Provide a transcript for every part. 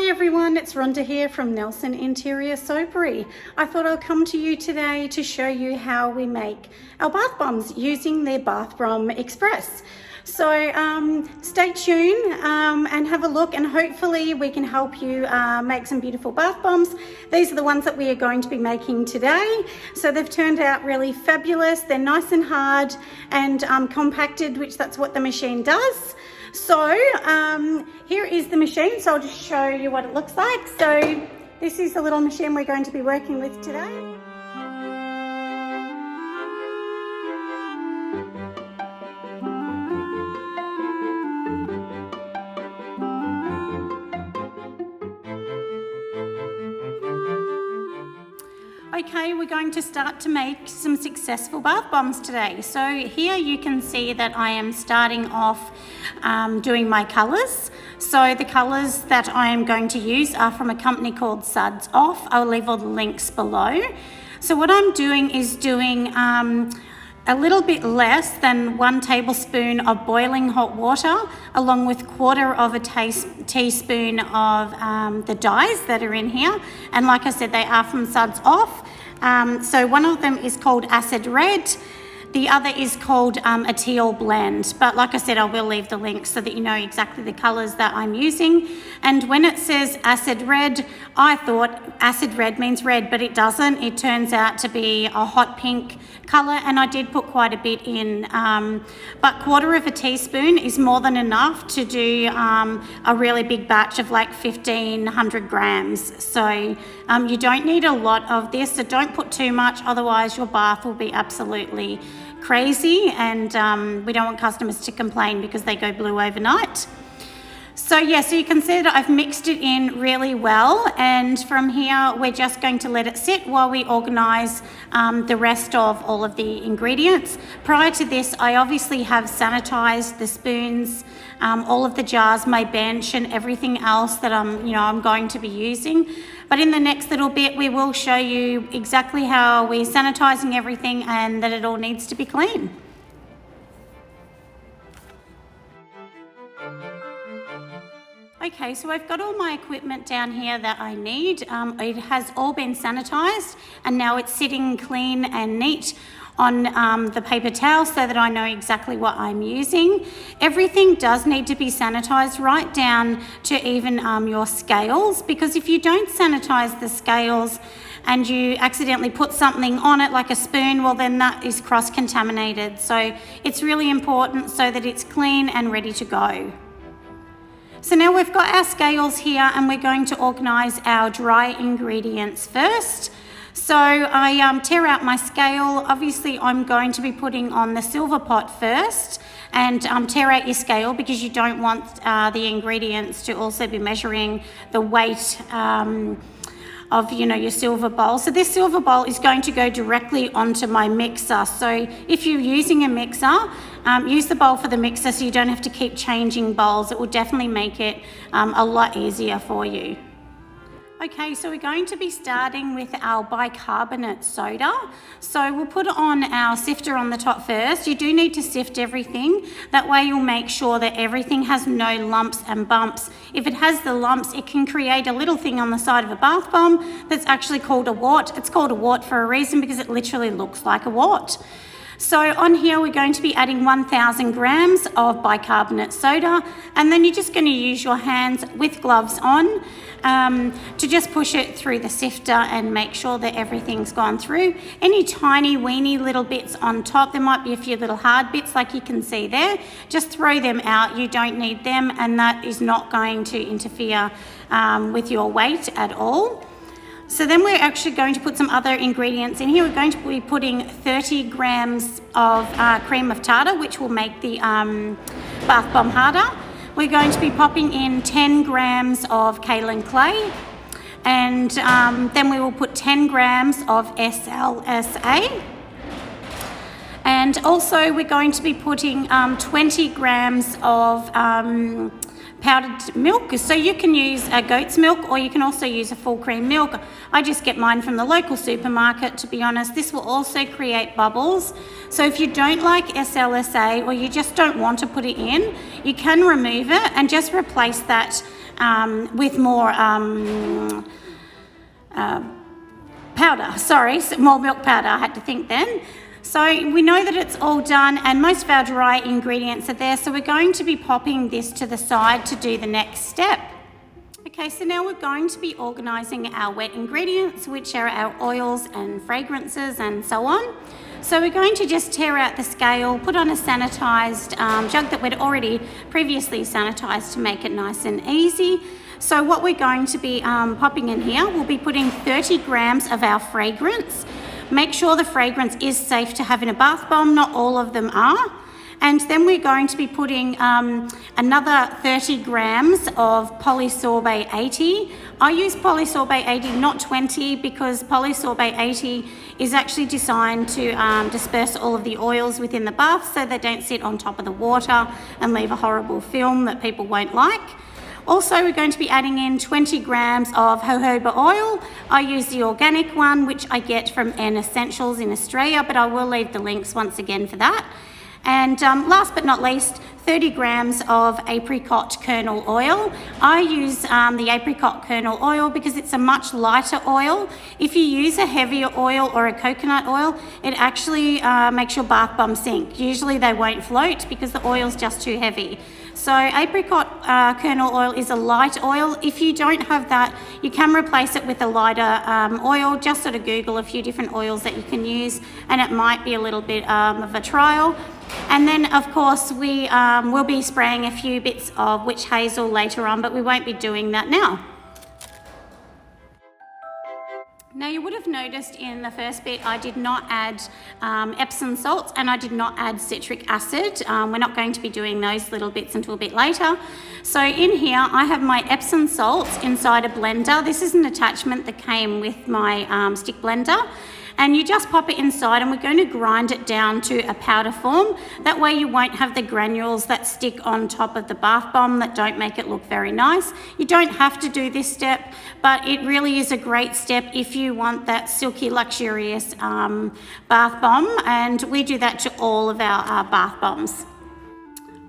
Hi everyone, it's Rhonda here from Nelson Interior Soapery. I thought I'll come to you today to show you how we make our bath bombs using the Bath Bomb Xpress. So stay tuned and have a look, and hopefully we can help you make some beautiful bath bombs. These are the ones that we are going to be making today. So they've turned out really fabulous. They're nice and hard and compacted, which that's what the machine does. So here is the machine, so I'll just show you what it looks like. So this is the little machine we're going to be working with today. Okay, we're going to start to make some successful bath bombs today. So here you can see that I am starting off doing my colours. So the colours that I am going to use are from a company called Suds Off. I'll leave all the links below. So what I'm doing is doing a little bit less than 1 tablespoon of boiling hot water, along with 1/4 of a teaspoon of the dyes that are in here. And like I said, they are from Suds Off. So one of them is called Acid Red. The other is called a teal blend. But like I said, I will leave the links so that you know exactly the colours that I'm using. And when it says acid red, I thought acid red means red, but it doesn't. It turns out to be a hot pink colour, and I did put quite a bit in. But 1/4 of a teaspoon is more than enough to do a really big batch of like 1,500 grams. So you don't need a lot of this, so don't put too much, otherwise your bath will be absolutely crazy, and we don't want customers to complain because they go blue overnight. So yeah, so you can see that I've mixed it in really well, and from here we're just going to let it sit while we organise the rest of all of the ingredients. Prior to this, I obviously have sanitised the spoons, all of the jars, my bench, and everything else that I'm going to be using. But in the next little bit, we will show you exactly how we're sanitising everything and that it all needs to be clean. Okay, so I've got all my equipment down here that I need. It has all been sanitised, and now it's sitting clean and neat on the paper towel so that I know exactly what I'm using. Everything does need to be sanitised, right down to even your scales, because if you don't sanitise the scales and you accidentally put something on it like a spoon, well then that is cross-contaminated. So it's really important so that it's clean and ready to go. So now we've got our scales here, and we're going to organise our dry ingredients first. So I tear out my scale. Obviously I'm going to be putting on the silver pot first, and tear out your scale because you don't want the ingredients to also be measuring the weight of your silver bowl. So this silver bowl is going to go directly onto my mixer. So if you're using a mixer, use the bowl for the mixer so you don't have to keep changing bowls. It will definitely make it a lot easier for you. Okay, so we're going to be starting with our bicarbonate soda. So we'll put on our sifter on the top first. You do need to sift everything. That way you'll make sure that everything has no lumps and bumps. If it has the lumps, it can create a little thing on the side of a bath bomb that's actually called a wart. It's called a wart for a reason, because it literally looks like a wart. So on here we're going to be adding 1,000 grams of bicarbonate soda, and then you're just going to use your hands with gloves on to just push it through the sifter and make sure that everything's gone through. Any tiny weeny little bits on top, there might be a few little hard bits like you can see there, just throw them out. You don't need them, and that is not going to interfere with your weight at all. So then we're actually going to put some other ingredients in here. We're going to be putting 30 grams of cream of tartar, which will make the bath bomb harder. We're going to be popping in 10 grams of kaolin clay, and then we will put 10 grams of SLSA. And also we're going to be putting 20 grams of powdered milk. So you can use a goat's milk, or you can also use a full cream milk. I just get mine from the local supermarket, to be honest. This will also create bubbles. So if you don't like SLSA, or you just don't want to put it in, you can remove it and just replace that with more powder, sorry, more milk powder, I had to think then. So we know that it's all done and most of our dry ingredients are there, so we're going to be popping this to the side to do the next step. Okay, so now we're going to be organising our wet ingredients, which are our oils and fragrances and so on. So we're going to just tear out the scale, put on a sanitised jug that we'd already previously sanitised to make it nice and easy. So what we're going to be popping in here, we'll be putting 30 grams of our fragrance. Make sure the fragrance is safe to have in a bath bomb, not all of them are. And then we're going to be putting another 30 grams of polysorbate 80. I use polysorbate 80, not 20, because polysorbate 80 is actually designed to disperse all of the oils within the bath so they don't sit on top of the water and leave a horrible film that people won't like. Also, we're going to be adding in 20 grams of jojoba oil. I use the organic one, which I get from N Essentials in Australia, but I will leave the links once again for that. And last but not least, 30 grams of apricot kernel oil. I use the apricot kernel oil because it's a much lighter oil. If you use a heavier oil or a coconut oil, it actually makes your bath bomb sink. Usually they won't float because the oil's just too heavy. So apricot kernel oil is a light oil. If you don't have that, you can replace it with a lighter oil. Just sort of Google a few different oils that you can use and it might be a little bit of a trial. And then of course we will be spraying a few bits of witch hazel later on, but we won't be doing that now. Now you would have noticed in the first bit I did not add Epsom salts and I did not add citric acid. We're not going to be doing those little bits until a bit later. So in here I have my Epsom salts inside a blender. This is an attachment that came with my stick blender. And you just pop it inside and we're going to grind it down to a powder form. That way you won't have the granules that stick on top of the bath bomb that don't make it look very nice. You don't have to do this step, but it really is a great step if you want that silky, luxurious bath bomb. And we do that to all of our bath bombs.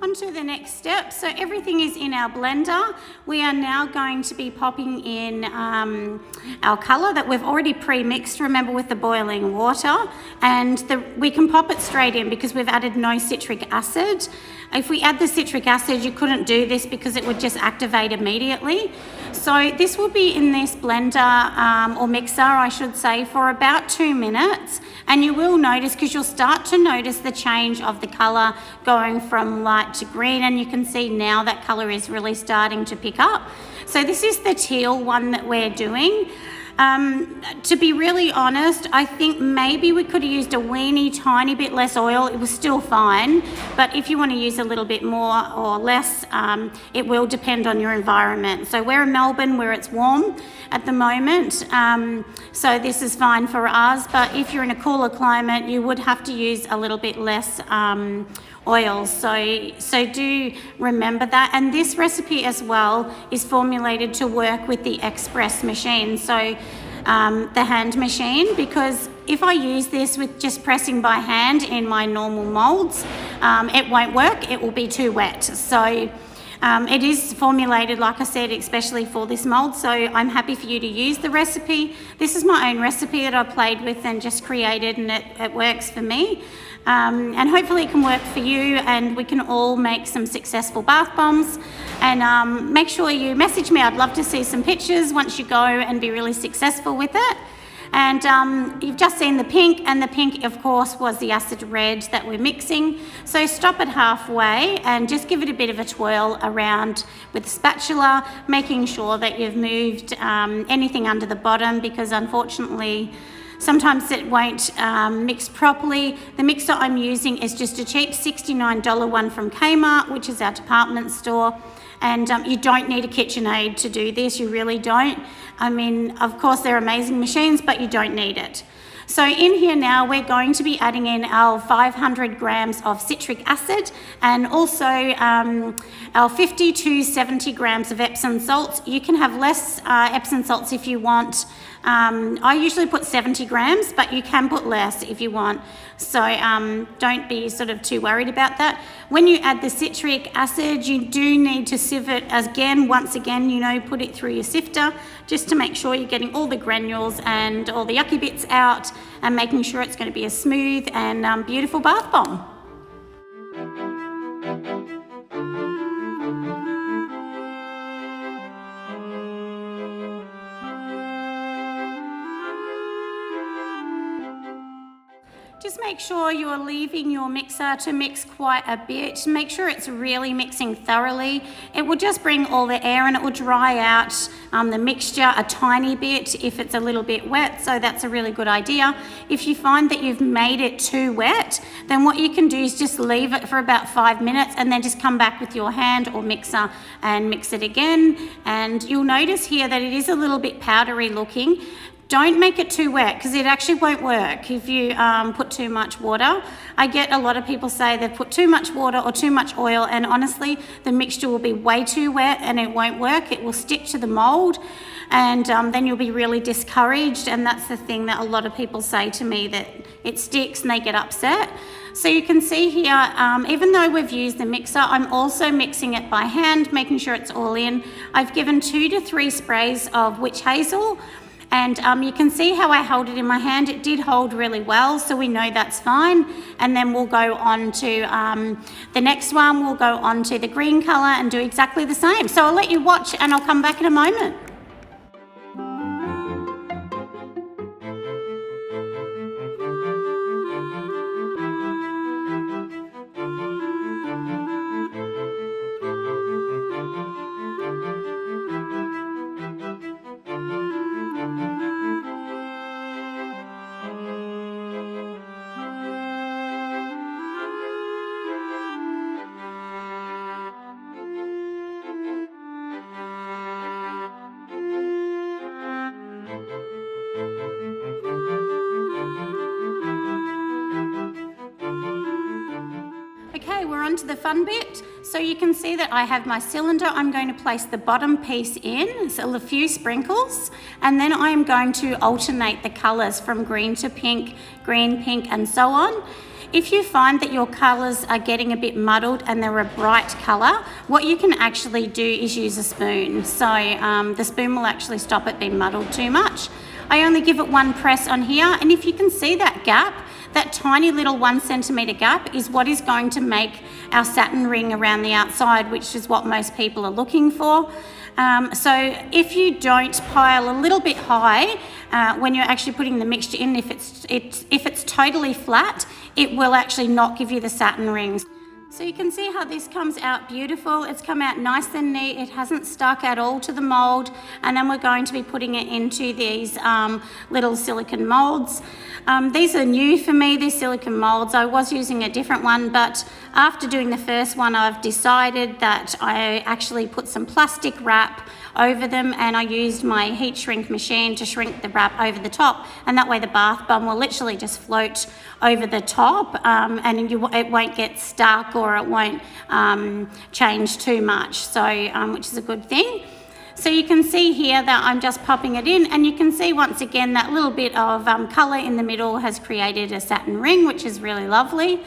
On to the next step. So everything is in our blender. We are now going to be popping in our colour that we've already pre-mixed, remember, with the boiling water. And we can pop it straight in because we've added no citric acid. If we add the citric acid, you couldn't do this because it would just activate immediately. So this will be in this blender or mixer, I should say, for about 2 minutes. And you will notice, because you'll start to notice the change of the colour going from light to green. And you can see now that colour is really starting to pick up. So this is the teal one that we're doing. To be really honest, I think maybe we could have used a weeny tiny bit less oil. It was still fine, but if you want to use a little bit more or less, it will depend on your environment. So we're in Melbourne where it's warm at the moment, so this is fine for us, but if you're in a cooler climate, you would have to use a little bit less oils. So do remember that. And this recipe as well is formulated to work with the Xpress machine, so the hand machine, because if I use this with just pressing by hand in my normal molds, it won't work, it will be too wet. So it is formulated, like I said, especially for this mold, so I'm happy for you to use the recipe. This is my own recipe that I played with and just created, and it works for me. And hopefully it can work for you and we can all make some successful bath bombs. And make sure you message me. I'd love to see some pictures once you go and be really successful with it. And you've just seen the pink, and the pink of course was the acid red that we're mixing. So stop it halfway and just give it a bit of a twirl around with the spatula, making sure that you've moved anything under the bottom, because unfortunately sometimes it won't mix properly. The mixer I'm using is just a cheap $69 one from Kmart, which is our department store. And you don't need a KitchenAid to do this, you really don't. I mean, of course they're amazing machines, but you don't need it. So in here now, we're going to be adding in our 500 grams of citric acid and also our 50 to 70 grams of Epsom salts. You can have less Epsom salts if you want. I usually put 70 grams, but you can put less if you want. So don't be sort of too worried about that. When you add the citric acid, you do need to sieve it once again, you know, put it through your sifter just to make sure you're getting all the granules and all the yucky bits out and making sure it's going to be a smooth and beautiful bath bomb. Just make sure you're leaving your mixer to mix quite a bit. Make sure it's really mixing thoroughly. It will just bring all the air and it will dry out the mixture a tiny bit if it's a little bit wet, so that's a really good idea. If you find that you've made it too wet, then what you can do is just leave it for about 5 minutes and then just come back with your hand or mixer and mix it again. And you'll notice here that it is a little bit powdery looking. Don't make it too wet because it actually won't work if you put too much water. I get a lot of people say they've put too much water or too much oil, and honestly the mixture will be way too wet and it won't work. It will stick to the mold, and then you'll be really discouraged, and that's the thing that a lot of people say to me, that it sticks and they get upset. So you can see here, even though we've used the mixer, I'm also mixing it by hand, making sure it's all in. I've given 2 to 3 sprays of witch hazel. And you can see how I held it in my hand. It did hold really well, so we know that's fine. And then we'll go on to the next one. We'll go on to the green colour and do exactly the same. So I'll let you watch and I'll come back in a moment. Okay, we're on to the fun bit. So you can see that I have my cylinder. I'm going to place the bottom piece in, so a few sprinkles, and then I am going to alternate the colours from green to pink, green, pink, and so on. If you find that your colours are getting a bit muddled and they're a bright colour, what you can actually do is use a spoon. So the spoon will actually stop it being muddled too much. I only give it one press on here, and if you can see that gap, that tiny little 1 centimetre gap is what is going to make our satin ring around the outside, which is what most people are looking for. So if you don't pile a little bit high when you're actually putting the mixture in, if it's totally flat, it will actually not give you the satin rings. So you can see how this comes out beautiful. It's come out nice and neat. It hasn't stuck at all to the mold. And then we're going to be putting it into these little silicone molds. These are new for me, these silicone molds. I was using a different one, but after doing the first one, I've decided that I actually put some plastic wrap over them, and I used my heat shrink machine to shrink the wrap over the top, and that way the bath bomb will literally just float over the top, and it won't get stuck or it won't change too much, so which is a good thing. So you can see here that I'm just popping it in, and you can see once again that little bit of colour in the middle has created a satin ring, which is really lovely.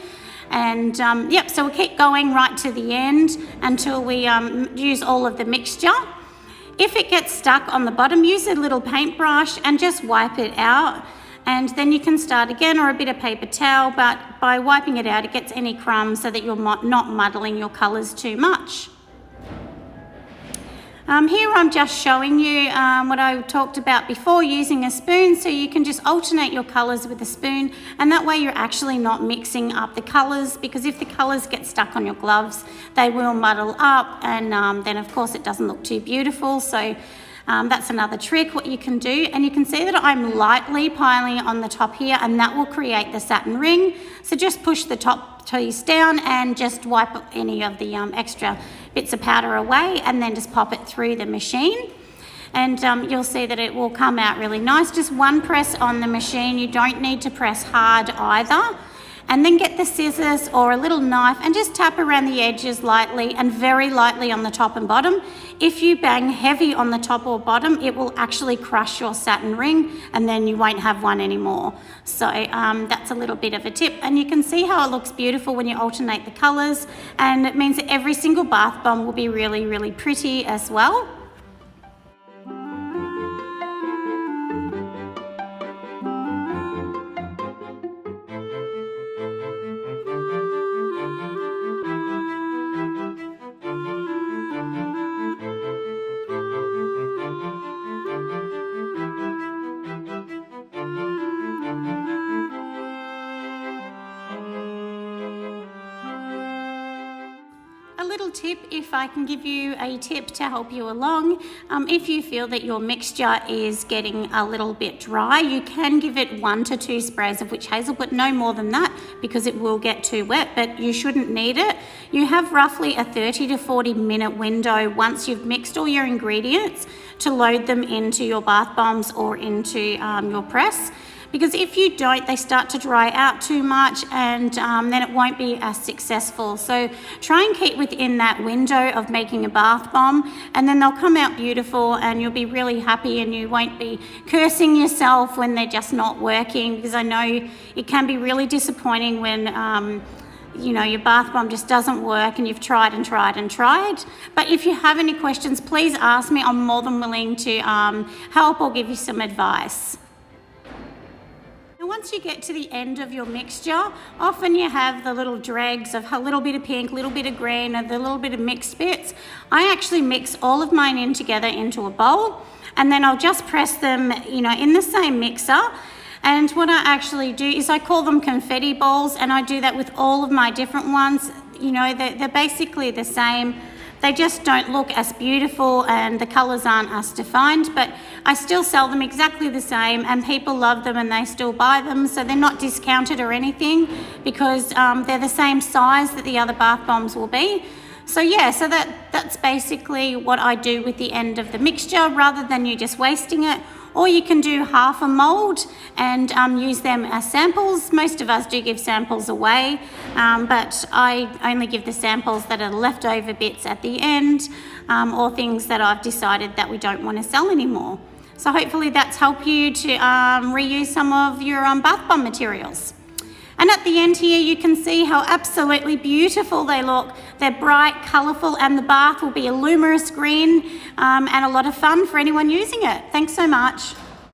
And yep, so we'll keep going right to the end until we use all of the mixture. If it gets stuck on the bottom, use a little paintbrush and just wipe it out. And then you can start again, or a bit of paper towel, but by wiping it out, it gets any crumbs so that you're not muddling your colours too much. Here I'm just showing you what I talked about before, using a spoon, so you can just alternate your colours with a spoon, and that way you're actually not mixing up the colours, because if the colours get stuck on your gloves, they will muddle up, and then of course it doesn't look too beautiful. So that's another trick what you can do, and you can see that I'm lightly piling it on the top here, and that will create the satin ring. So just push the top piece down and just wipe any of the extra bits of powder away, and then just pop it through the machine. and you'll see that it will come out really nice. Just one press on the machine. You don't need to press hard either. And then get the scissors or a little knife and just tap around the edges lightly and very lightly on the top and bottom. If you bang heavy on the top or bottom, it will actually crush your satin ring and then you won't have one anymore. So that's a little bit of a tip, and you can see how it looks beautiful when you alternate the colors, and it means that every single bath bomb will be really, really pretty as well. A little tip, if I can give you a tip to help you along, if you feel that your mixture is getting a little bit dry, you can give it 1 to 2 sprays of witch hazel, but no more than that because it will get too wet, but you shouldn't need it. You have roughly a 30 to 40 minute window once you've mixed all your ingredients to load them into your bath bombs or into your press. Because if you don't, they start to dry out too much, and then it won't be as successful. So try and keep within that window of making a bath bomb, and then they'll come out beautiful and you'll be really happy, and you won't be cursing yourself when they're just not working, because I know it can be really disappointing when you know, your bath bomb just doesn't work and you've tried and tried and tried. But if you have any questions, please ask me. I'm more than willing to help or give you some advice. Once you get to the end of your mixture, often you have the little dregs of a little bit of pink, a little bit of green, and the little bit of mixed bits. I actually mix all of mine in together into a bowl, and then I'll just press them, you know, in the same mixer. And what I actually do is I call them confetti balls, and I do that with all of my different ones. You know, they're basically the same. They just don't look as beautiful and the colours aren't as defined, but I still sell them exactly the same, and people love them and they still buy them, so they're not discounted or anything because they're the same size that the other bath bombs will be. So yeah, so that's basically what I do with the end of the mixture, rather than you just wasting it. Or you can do half a mould and use them as samples. Most of us do give samples away, but I only give the samples that are leftover bits at the end, or things that I've decided that we don't want to sell anymore. So hopefully that's helped you to reuse some of your bath bomb materials. And at the end here, you can see how absolutely beautiful they look. They're bright, colourful, and the bath will be a luminous green and a lot of fun for anyone using it. Thanks so much.